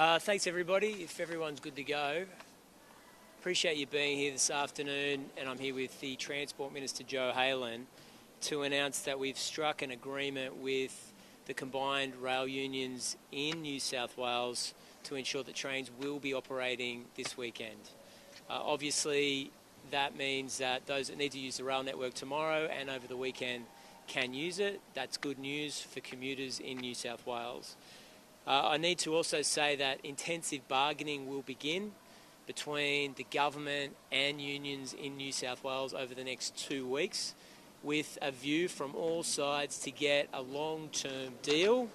Thanks everybody. If everyone's good to go, appreciate you being here this afternoon, and I'm here with the Transport Minister Joe Halen to announce that we've struck an agreement with the combined rail unions in New South Wales to ensure that trains will be operating this weekend. Obviously, that means that those that need to use the rail network tomorrow and over the weekend can use it. That's good news for commuters in New South Wales. I need to also say that intensive bargaining will begin between the government and unions in New South Wales over the next 2 weeks, with a view from all sides to get a long-term deal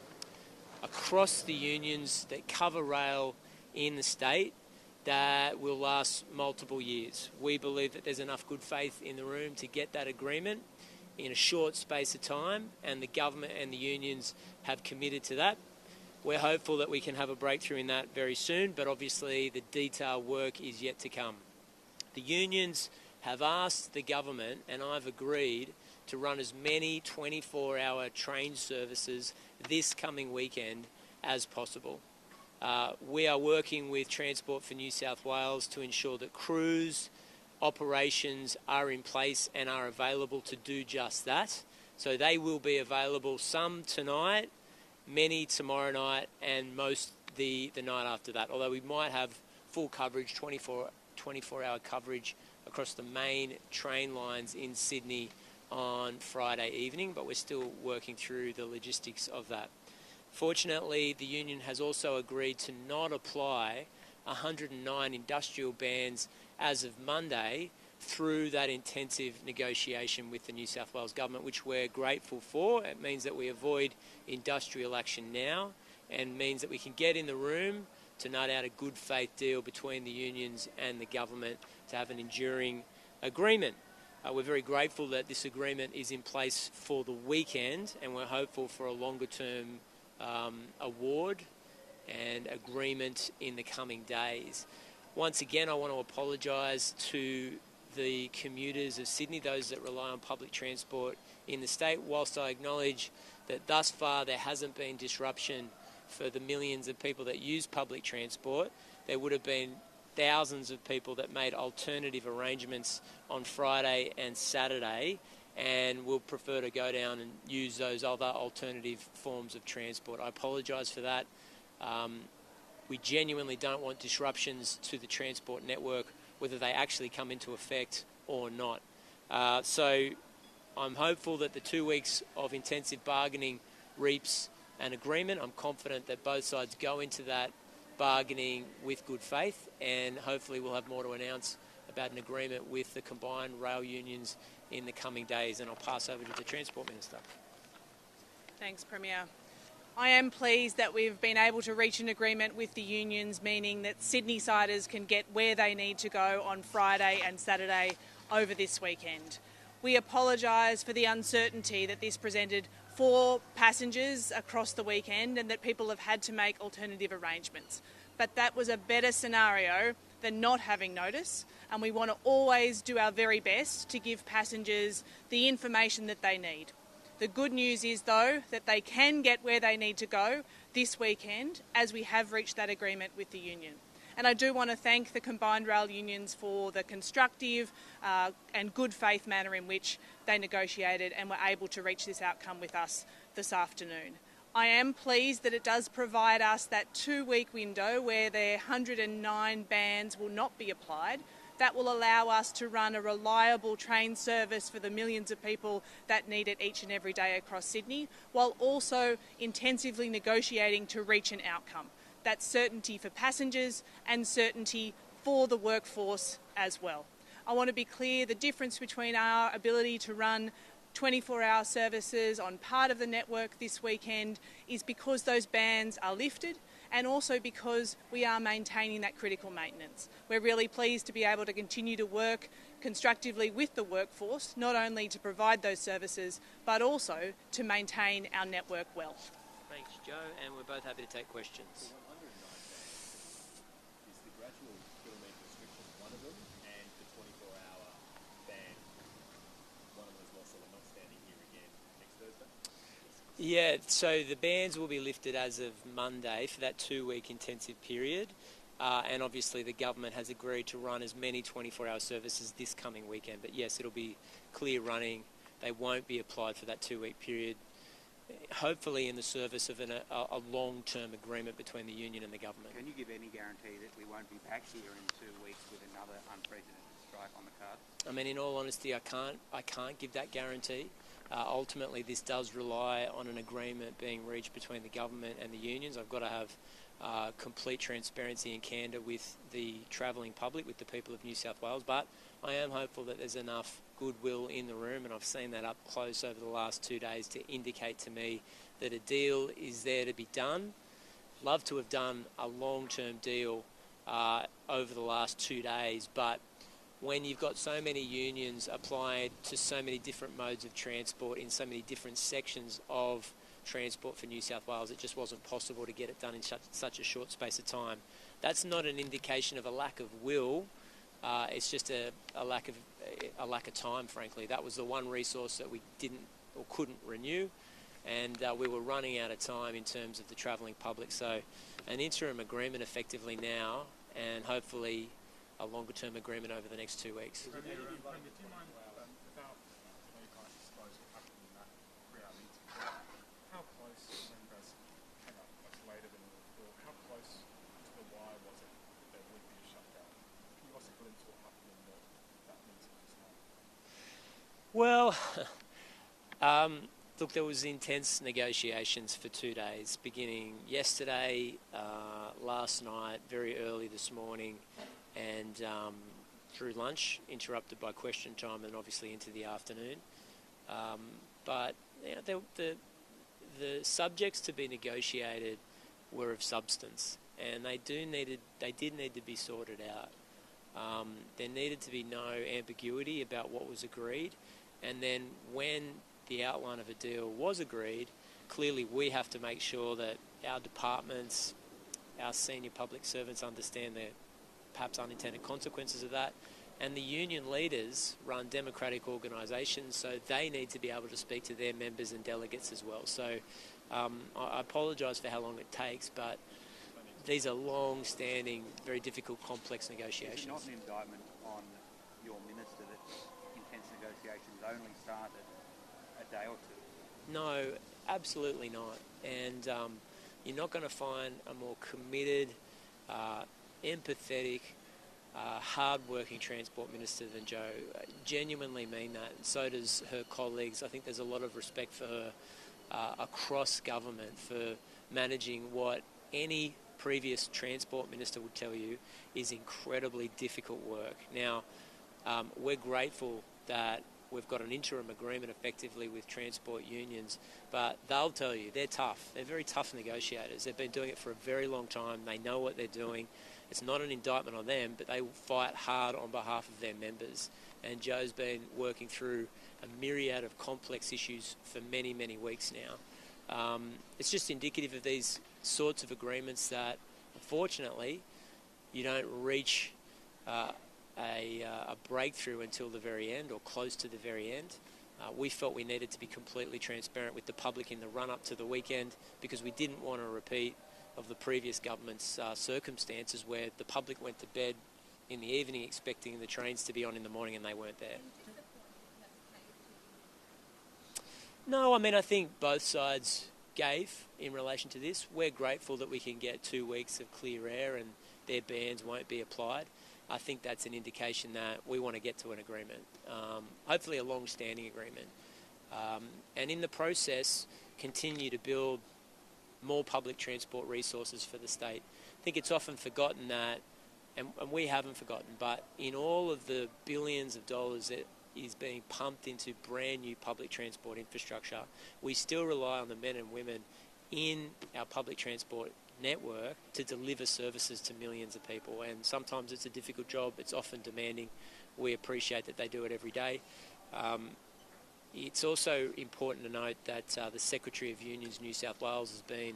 across the unions that cover rail in the state that will last multiple years. We believe that there's enough good faith in the room to get that agreement in a short space of time, and the government and the unions have committed to that. We're hopeful that we can have a breakthrough in that very soon, but obviously the detailed work is yet to come. The unions have asked the government, and I've agreed, to run as many 24-hour train services this coming weekend as possible. We are working with Transport for New South Wales to ensure that crews, operations are in place and are available to do just that. So they will be available, some tonight, many tomorrow night, and most the night after that, although we might have full coverage, 24-hour coverage across the main train lines in Sydney on Friday evening, but we're still working through the logistics of that. Fortunately, the union has also agreed to not apply 109 industrial bans as of Monday through that intensive negotiation with the New South Wales Government, which we're grateful for. It means that we avoid industrial action now and means that we can get in the room to nut out a good faith deal between the unions and the government to have an enduring agreement. We're very grateful that this agreement is in place for the weekend, and we're hopeful for a longer term award and agreement in the coming days. Once again, I want to apologise to the commuters of Sydney, those that rely on public transport in the state, whilst I acknowledge that thus far there hasn't been disruption for the millions of people that use public transport. There would have been thousands of people that made alternative arrangements on Friday and Saturday and will prefer to go down and use those other alternative forms of transport. I apologise for that. We genuinely don't want disruptions to the transport network, whether they actually come into effect or not. So I'm hopeful that the 2 weeks of intensive bargaining reaps an agreement. I'm confident that both sides go into that bargaining with good faith, and hopefully we'll have more to announce about an agreement with the combined rail unions in the coming days. And I'll pass over to the Transport Minister. Thanks, Premier. I am pleased that we've been able to reach an agreement with the unions, meaning that Sydney-siders can get where they need to go on Friday and Saturday over this weekend. We apologise for the uncertainty that this presented for passengers across the weekend and that people have had to make alternative arrangements. But that was a better scenario than not having notice, and we want to always do our very best to give passengers the information that they need. The good news is, though, that they can get where they need to go this weekend, as we have reached that agreement with the union. And I do want to thank the combined rail unions for the constructive and good faith manner in which they negotiated and were able to reach this outcome with us this afternoon. I am pleased that it does provide us that 2-week window where the 109 bans will not be applied. That will allow us to run a reliable train service for the millions of people that need it each and every day across Sydney, while also intensively negotiating to reach an outcome. That's certainty for passengers and certainty for the workforce as well. I want to be clear, the difference between our ability to run 24-hour services on part of the network this weekend is because those bans are lifted, and also because we are maintaining that critical maintenance. We're really pleased to be able to continue to work constructively with the workforce, not only to provide those services, but also to maintain our network well. Thanks, Joe, and we're both happy to take questions. Is the gradual kilometre restriction one of them, and the 24-hour ban one of them as well, so we're not standing here again next Thursday? Yeah, so the bans will be lifted as of Monday for that 2-week intensive period. And obviously the government has agreed to run as many 24-hour services this coming weekend. But yes, it'll be clear running. They won't be applied for that 2-week period, hopefully in the service of a long-term agreement between the union and the government. Can you give any guarantee that we won't be back here in 2 weeks with another unprecedented strike on the cards? I mean, in all honesty, I can't give that guarantee. Ultimately, this does rely on an agreement being reached between the government and the unions. I've got to have complete transparency and candour with the travelling public, with the people of New South Wales, but I am hopeful that there's enough goodwill in the room, and I've seen that up close over the last 2 days to indicate to me that a deal is there to be done. Love to have done a long-term deal over the last 2 days, but when you've got so many unions applied to so many different modes of transport in so many different sections of transport for New South Wales, it just wasn't possible to get it done in such a short space of time. That's not an indication of a lack of will. It's just a lack of time, frankly. That was the one resource that we didn't or couldn't renew, and we were running out of time in terms of the travelling public. So an interim agreement effectively now, and hopefully a longer-term agreement over the next 2 weeks. Do you mind, without, you can't disclose what happened in that 3-hour meeting, how close, when you guys came up much later than we thought, how close to the wire was it that there would be a shutdown? Can you give us a glimpse of what happened in that meeting just now? Well, look, there was intense negotiations for 2 days, beginning yesterday, last night, very early this morning, and through lunch, interrupted by question time, and obviously into the afternoon. But you know, the subjects to be negotiated were of substance, and they did need to be sorted out. There needed to be no ambiguity about what was agreed, and then when the outline of a deal was agreed, clearly we have to make sure that our departments, our senior public servants understand the perhaps unintended consequences of that. And the union leaders run democratic organisations, so they need to be able to speak to their members and delegates as well. So I apologise for how long it takes, but these are long-standing, very difficult, complex negotiations. Is it not an indictment on your minister that intense negotiations only started a day or two? No, absolutely not. And you're not going to find a more committed, empathetic, hard-working Transport Minister than Jo. Genuinely mean that. And so does her colleagues. I think there's a lot of respect for her across government for managing what any previous Transport Minister would tell you is incredibly difficult work. Now, we're grateful that we've got an interim agreement effectively with transport unions, but they'll tell you they're tough. They're very tough negotiators. They've been doing it for a very long time. They know what they're doing. It's not an indictment on them, but they fight hard on behalf of their members. And Jo's been working through a myriad of complex issues for many, many weeks now. It's just indicative of these sorts of agreements that, unfortunately, you don't reach a breakthrough until the very end or close to the very end. We felt we needed to be completely transparent with the public in the run-up to the weekend because we didn't want a repeat of the previous government's circumstances where the public went to bed in the evening expecting the trains to be on in the morning and they weren't there. No, I mean, I think both sides gave in relation to this. We're grateful that we can get 2 weeks of clear air and their bans won't be applied. I think that's an indication that we want to get to an agreement, hopefully a long-standing agreement. And in the process, continue to build more public transport resources for the state. I think it's often forgotten that, and we haven't forgotten, but in all of the billions of dollars that is being pumped into brand new public transport infrastructure, we still rely on the men and women in our public transport network to deliver services to millions of people. And sometimes it's a difficult job. It's often demanding. We appreciate that they do it every day. It's also important to note that the Secretary of Unions New South Wales has been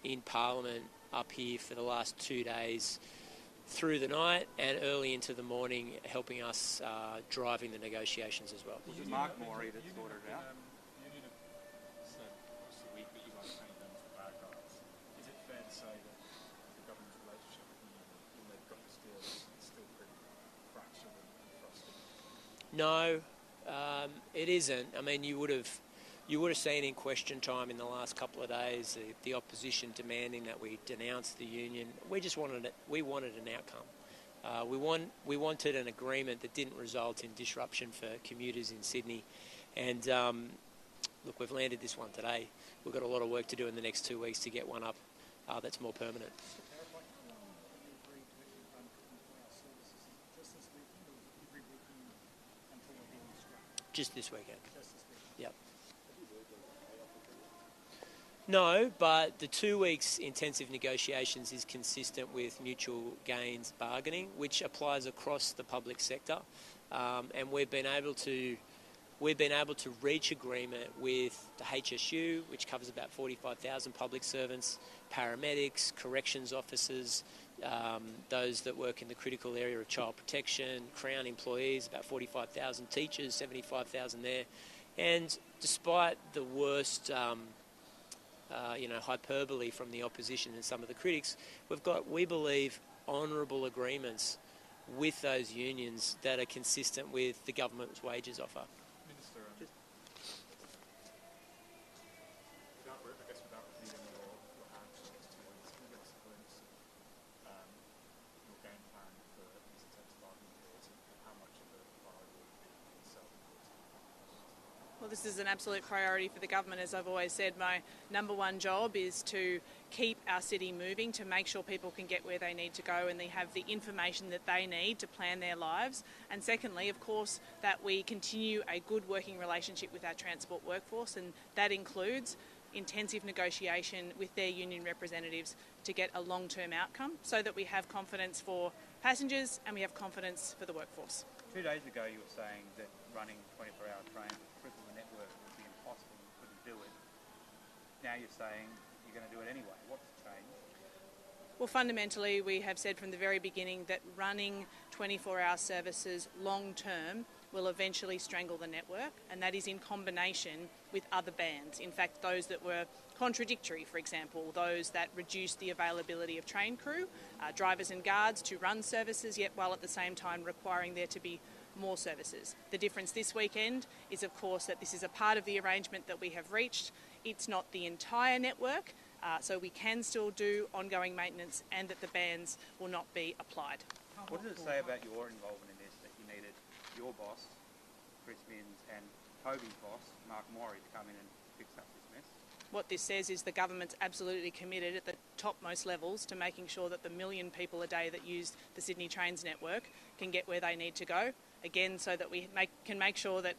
in Parliament up here for the last 2 days through the night and early into the morning, helping us driving the negotiations as well. Was it Mark Morey that sorted it out? Union have said across the week No, it isn't. I mean, you would have seen in question time in the last couple of days the opposition demanding that we denounce the union. We just wanted it. We wanted an outcome. We wanted an agreement that didn't result in disruption for commuters in Sydney. And look, we've landed this one today. We've got a lot of work to do in the next 2 weeks to get one up that's more permanent. Just this weekend. Yep. No, but the 2 weeks intensive negotiations is consistent with mutual gains bargaining, which applies across the public sector, and we've been able to reach agreement with the HSU, which covers about 45,000 public servants, paramedics, corrections officers, those that work in the critical area of child protection, Crown employees, about 45,000 teachers, 75,000 there. And despite the worst hyperbole from the opposition and some of the critics, we've got, we believe, honourable agreements with those unions that are consistent with the government's wages offer. Minister, without repeating your answer next 2 weeks, can you give us a glimpse of your game plan for these intense bargaining periods and how much of a priority will be in self-enforcement? Well, this is an absolute priority for the government. As I've always said, my number one job is to keep our city moving, to make sure people can get where they need to go and they have the information that they need to plan their lives. And secondly, of course, that we continue a good working relationship with our transport workforce, and that includes intensive negotiation with their union representatives to get a long-term outcome so that we have confidence for passengers and we have confidence for the workforce. 2 days ago you were saying that running 24-hour trains would cripple the network, would be impossible, you couldn't do it. Now you're saying you're going to do it anyway. What's changed? Well, fundamentally, we have said from the very beginning that running 24-hour services long-term will eventually strangle the network, and that is in combination with other bans. In fact, those that were contradictory, for example, those that reduce the availability of train crew, drivers and guards to run services, yet while at the same time requiring there to be more services. The difference this weekend is, of course, that this is a part of the arrangement that we have reached. It's not the entire network, so we can still do ongoing maintenance and that the bans will not be applied. What does it say about your involvement in this, that you needed your boss, Chris Minns, and Toby's boss, Mark Morey, to come in and fix up this mess? What this says is the government's absolutely committed at the topmost levels to making sure that the 1 million people a day that use the Sydney Trains network can get where they need to go. Again, so that we can make sure that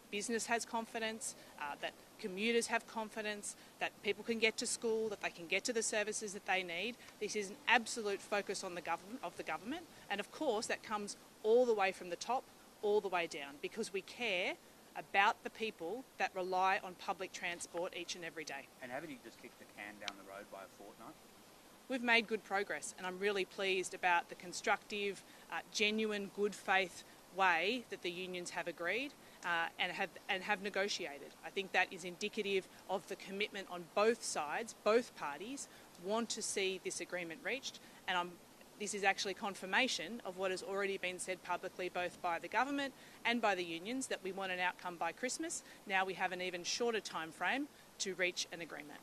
business has confidence, that commuters have confidence, that people can get to school, that they can get to the services that they need. This is an absolute focus on the government, and of course that comes all the way from the top, all the way down, because we care about the people that rely on public transport each and every day. And haven't you just kicked the can down the road by a fortnight? We've made good progress, and I'm really pleased about the constructive, genuine, good faith way that the unions have agreed and have negotiated. I think that is indicative of the commitment on both sides. Both parties want to see this agreement reached, and this is actually confirmation of what has already been said publicly both by the government and by the unions, that we want an outcome by Christmas. Now we have an even shorter time frame to reach an agreement.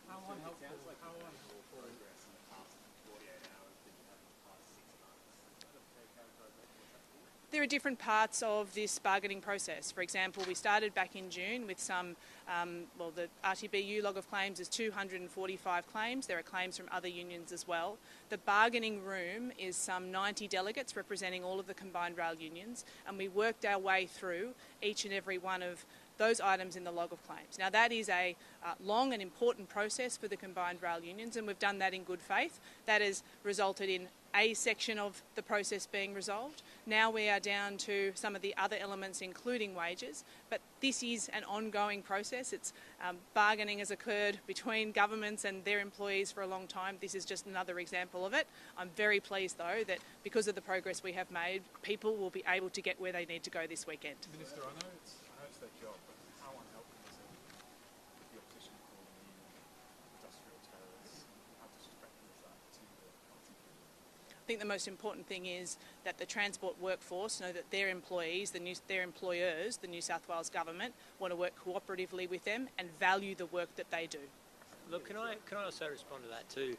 There are different parts of this bargaining process. For example, we started back in June with some, the RTBU log of claims is 245 claims. There are claims from other unions as well. The bargaining room is some 90 delegates representing all of the combined rail unions, and we worked our way through each and every one of those items in the log of claims. Now that is a long and important process for the combined rail unions, and we've done that in good faith. That has resulted in a section of the process being resolved. Now we are down to some of the other elements, including wages, but this is an ongoing process. It's bargaining has occurred between governments and their employees for a long time. This is just another example of it. I'm very pleased, though, that because of the progress we have made, people will be able to get where they need to go this weekend. Minister, I know it's their job, but how unhelpful is it with the opposition calling the industrial terrorists? How disrespectful is that to the party? think the most important thing is that the transport workforce know that their employees, their employers, the New South Wales government, want to work cooperatively with them and value the work that they do. Look, can I also respond to that too?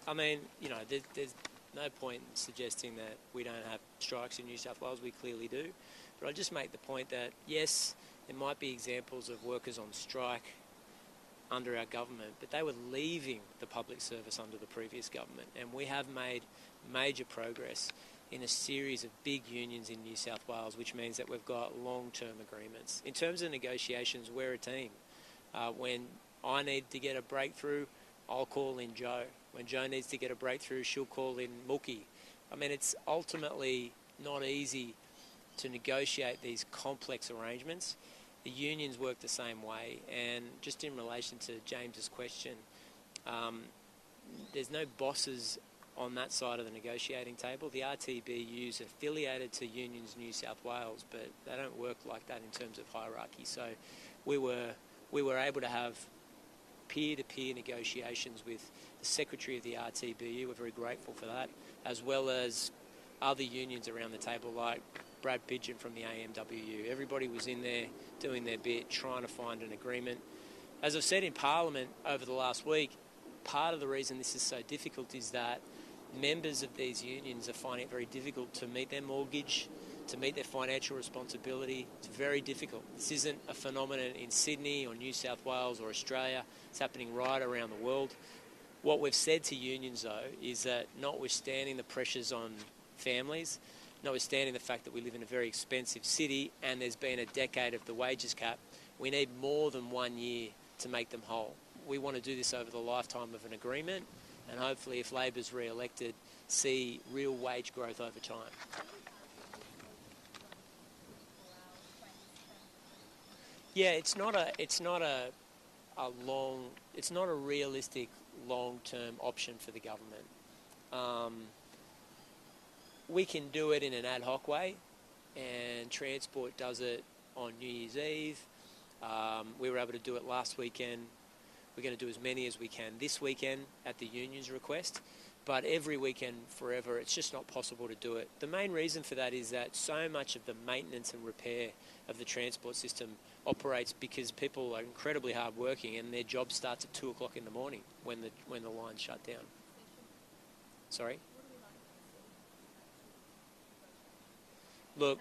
I mean, you know, there's no point in suggesting that we don't have strikes in New South Wales. We clearly do. But I'll just make the point that, yes, there might be examples of workers on strike under our government, but they were leaving the public service under the previous government, and we have made major progress in a series of big unions in New South Wales, which means that we've got long-term agreements. In terms of negotiations, we're a team. When I need to get a breakthrough, I'll call in Joe. When Joe needs to get a breakthrough, she'll call in Mookie. I mean, it's ultimately not easy to negotiate these complex arrangements. The unions work the same way, and just in relation to James's question, there's no bosses on that side of the negotiating table. The RTBU's affiliated to Unions New South Wales, but they don't work like that in terms of hierarchy. So we were able to have peer-to-peer negotiations with the Secretary of the RTBU. We're very grateful for that, as well as other unions around the table like Brad Pigeon from the AMWU. Everybody was in there doing their bit, trying to find an agreement. As I've said in Parliament over the last week, part of the reason this is so difficult is that members of these unions are finding it very difficult to meet their mortgage, to meet their financial responsibility. It's very difficult. This isn't a phenomenon in Sydney or New South Wales or Australia. It's happening right around the world. What we've said to unions, though, is that notwithstanding the pressures on families, notwithstanding the fact that we live in a very expensive city and there's been a decade of the wages cap, we need more than 1 year to make them whole. We want to do this over the lifetime of an agreement, and hopefully, if Labor's re-elected, see real wage growth over time. Yeah, it's not a realistic long-term option for the government. We can do it in an ad hoc way, and Transport does it on New Year's Eve. We were able to do it last weekend. We're going to do as many as we can this weekend at the union's request, but every weekend forever, it's just not possible to do it. The main reason for that is that so much of the maintenance and repair of the transport system operates because people are incredibly hard-working and their job starts at 2 o'clock in the morning when the line's shut down. Sorry? Look,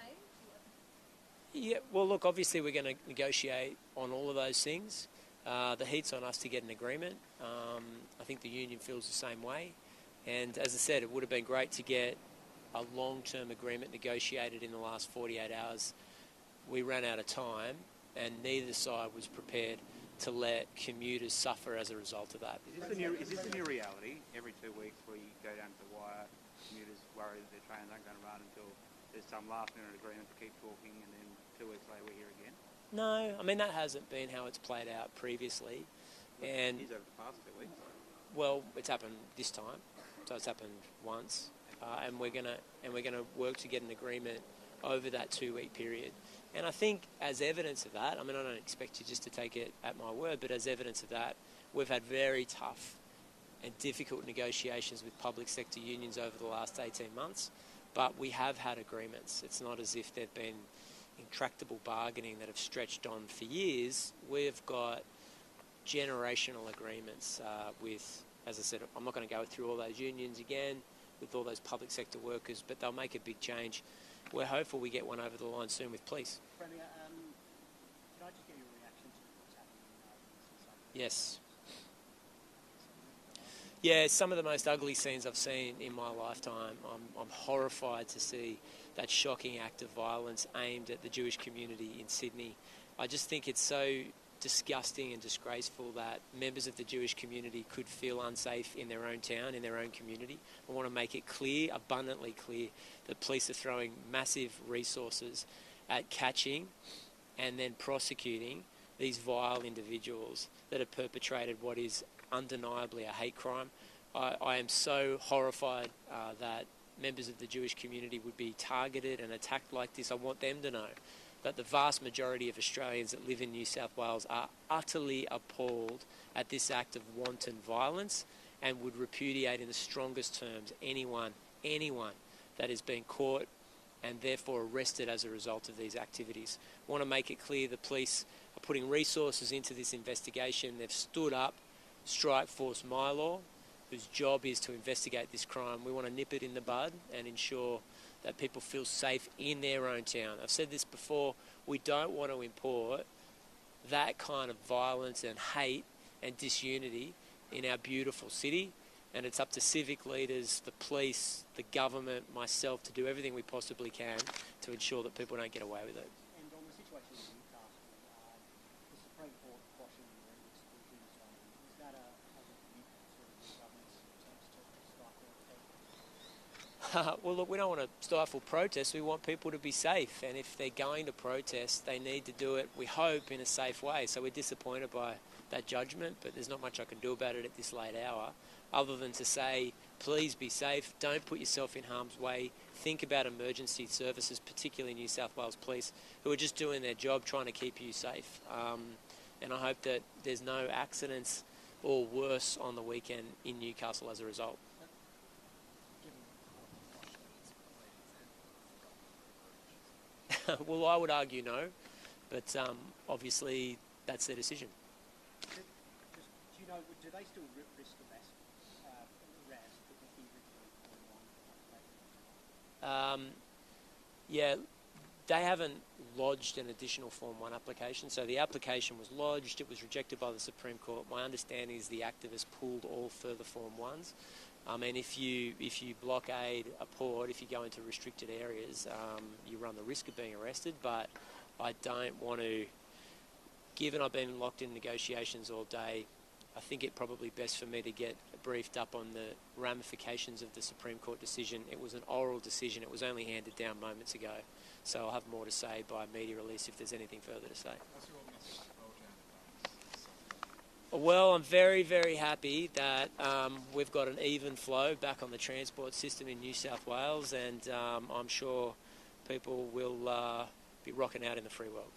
obviously we're going to negotiate on all of those things. The heat's on us to get an agreement. I think the union feels the same way. And as I said, it would have been great to get a long-term agreement negotiated in the last 48 hours. We ran out of time, and neither side was prepared to let commuters suffer as a result of that. Is this the new reality? Every 2 weeks where you go down to the wire, commuters worry that their trains aren't going to run until there's some last-minute agreement to keep talking, and then 2 weeks later we're here again? No, I mean, that hasn't been how it's played out previously. And it is over the past 2 weeks. Well, it's happened this time, so it's happened once, and we're gonna work to get an agreement over that 2-week period. And I think as evidence of that, I mean, I don't expect you just to take it at my word, but as evidence of that, we've had very tough and difficult negotiations with public sector unions over the last 18 months, but we have had agreements. It's not as if they've been intractable bargaining that have stretched on for years. We've got generational agreements with, as I said, I'm not going to go through all those unions again, with all those public sector workers, but they'll make a big change. We're hopeful we get one over the line soon with police. Premier, can I just get your reaction to what's happening in Yes. Yeah, some of the most ugly scenes I've seen in my lifetime. I'm horrified to see that shocking act of violence aimed at the Jewish community in Sydney. I just think it's so disgusting and disgraceful that members of the Jewish community could feel unsafe in their own town, in their own community. I want to make it clear, abundantly clear, that police are throwing massive resources at catching and then prosecuting these vile individuals that have perpetrated what is undeniably a hate crime. I am so horrified that members of the Jewish community would be targeted and attacked like this. I want them to know that the vast majority of Australians that live in New South Wales are utterly appalled at this act of wanton violence and would repudiate in the strongest terms anyone anyone that has been caught and therefore arrested as a result of these activities. We want to make it clear the police are putting resources into this investigation. They've stood up Strike Force Mylor, whose job is to investigate this crime. We want to nip it in the bud and ensure that people feel safe in their own town. I've said this before, we don't want to import that kind of violence and hate and disunity in our beautiful city, and it's up to civic leaders, the police, the government, myself to do everything we possibly can to ensure that people don't get away with it. And on the situation in Newcastle, the Supreme Court quashing the exclusion zone, is that a Newcastle government's attempts to stifle protest? Well, look, we don't want to stifle protests. We want people to be safe, and if they're going to protest, they need to do it, we hope, in a safe way. So we're disappointed by that judgment, but there's not much I can do about it at this late hour, other than to say, please be safe, don't put yourself in harm's way, think about emergency services, particularly New South Wales Police, who are just doing their job trying to keep you safe. And I hope that there's no accidents or worse on the weekend in Newcastle as a result. Well, I would argue no, but obviously that's their decision. Do you know, do they still risk arrest because the original Form 1 application? Yeah, they haven't lodged an additional Form 1 application, so the application was lodged, it was rejected by the Supreme Court. My understanding is the activists pulled all further Form 1s. And if you blockade a port, if you go into restricted areas, you run the risk of being arrested. But I don't want to, given I've been locked in negotiations all day, I think it probably best for me to get briefed up on the ramifications of the Supreme Court decision. It was an oral decision. It was only handed down moments ago. So I'll have more to say by media release if there's anything further to say. What's your message to Well, I'm very, very happy that we've got an even flow back on the transport system in New South Wales, and I'm sure people will be rocking out in the free world.